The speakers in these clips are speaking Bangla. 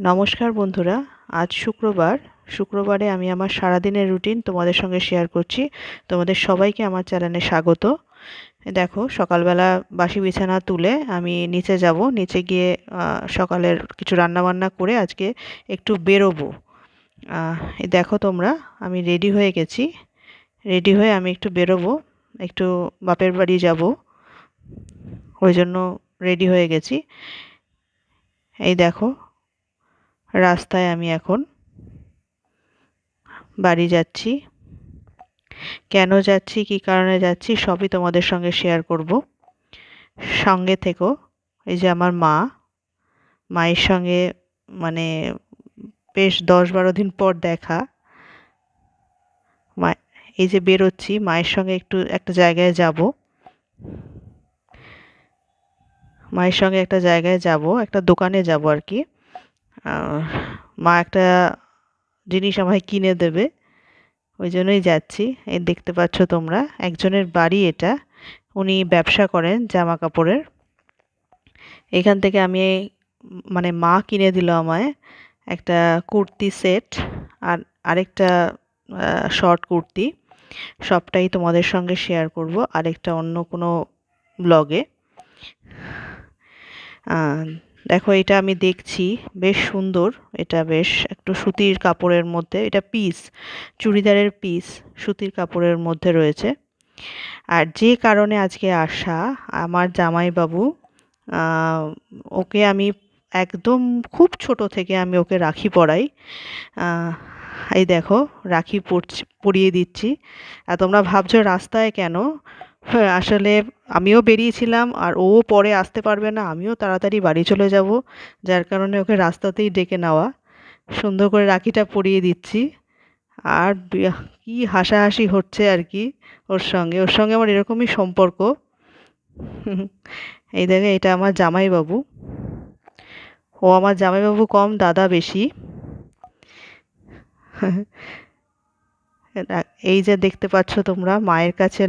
নমস্কার বন্ধুরা, আজ শুক্রবারে আমি আমার সারাদিনের রুটিন তোমাদের সঙ্গে শেয়ার করছি। তোমাদের সবাইকে আমার চ্যানেলে স্বাগত। দেখো, সকালবেলা বাসি বিছানা তুলে আমি নিচে যাব। নিচে গিয়ে সকালের কিছু রান্নাবান্না করে আজকে একটু বেরোবো। এই দেখো তোমরা, আমি রেডি হয়ে গেছি। রেডি হয়ে আমি একটু বেরোবো, একটু বাপের বাড়ি যাব, ওই জন্য রেডি হয়ে গেছি। এই দেখো, রাস্তায় আমি এখন বাড়ি যাচ্ছি। কেন যাচ্ছি, কী কারণে যাচ্ছি, সবই তোমাদের সঙ্গে শেয়ার করব। সঙ্গে থেকো। এই যে আমার মায়ের সঙ্গে মানে বেশ 10-12 দিন পর দেখা। মা এই যে বেরোচ্ছি, মায়ের সঙ্গে একটু একটা জায়গায় যাব। মায়ের সঙ্গে একটা জায়গায় যাব, একটা দোকানে যাব আর কি। মা একটা জিনিস আমায় কিনে দেবে, ওই জন্যই যাচ্ছি। এই দেখতে পাচ্ছ তোমরা, একজনের বাড়ি এটা। উনি ব্যবসা করেন জামা কাপড়ের। এখান থেকে আমি মানে মা কিনে দিল আমায় একটা কুর্তি সেট আর আরেকটা শর্ট কুর্তি। সবটাই তোমাদের সঙ্গে শেয়ার করব আরেকটা অন্য কোনো ব্লগে। দেখো, এটা আমি দেখছি, বেশ সুন্দর। এটা বেশ একটু সুতির কাপড়ের মধ্যে, এটা পিস, চুড়িদারের পিস, সুতির কাপড়ের মধ্যে রয়েছে। আর যে কারণে আজকে আসা, আমার জামাইবাবু, ওকে আমি একদম খুব ছোট থেকে আমি ওকে রাখি পরাই। এই দেখো, রাখি পরিয়ে দিচ্ছি। আর তোমরা ভাবছো রাস্তায় কেন? হ্যাঁ, আসলে আমিও বেরিয়েছিলাম আর ও পরে আসতে পারবে না, আমিও তাড়াতাড়ি বাড়ি চলে যাব, যার কারণে ওকে রাস্তাতেই ডেকে নেওয়া। সুন্দর করে রাখিটা পরিয়ে দিচ্ছি। আর কি হাসাহাসি হচ্ছে আর কি ওর সঙ্গে আমার এরকমই সম্পর্ক। এই দেখে, এটা আমার জামাইবাবু। ও আমার জামাইবাবু কম, দাদা বেশি। এই যে দেখতে পাচ্ছ তোমরা, মায়ের কাছে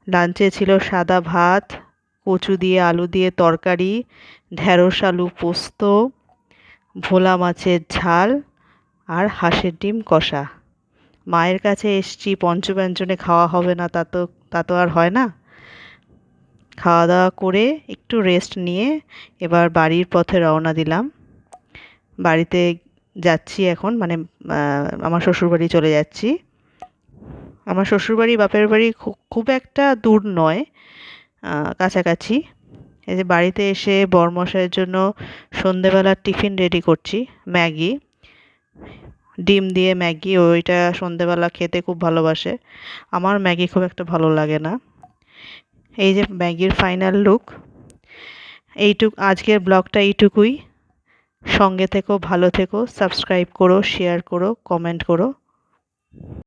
লাঞ্চে ছিল সাদা ভাত, কচু দিয়ে আলু দিয়ে তরকারি, ঢ্যাঁড়স আলু পোস্ত, ভোলা মাছের ঝাল আর হাঁসের ডিম কষা। মায়ের কাছে এসছি, পঞ্চব্যঞ্জনে খাওয়া হবে না তা তো আর হয় না। খাওয়া দাওয়া করে একটু রেস্ট নিয়ে এবার বাড়ির পথে রওনা দিলাম। বাড়িতে যাচ্ছি এখন, মানে আমার শ্বশুরবাড়ি চলে যাচ্ছি। আমার শ্বশুরবাড়ি বাপের বাড়ি খুব একটা দূর নয়, কাছাকাছি। এই যে বাড়িতে এসে বরমশাইয়ের জন্য সন্ধেবেলার টিফিন রেডি করছি। ম্যাগি, ডিম দিয়ে ম্যাগি, ওইটা সন্ধেবেলা খেতে খুব ভালোবাসে। আমার ম্যাগি খুব একটা ভালো লাগে না। এই যে ম্যাগির ফাইনাল লুক। আজকের ব্লগটা এইটুকুই। সঙ্গে থেকো, ভালো থেকো, সাবস্ক্রাইব করো, শেয়ার করো, কমেন্ট করো।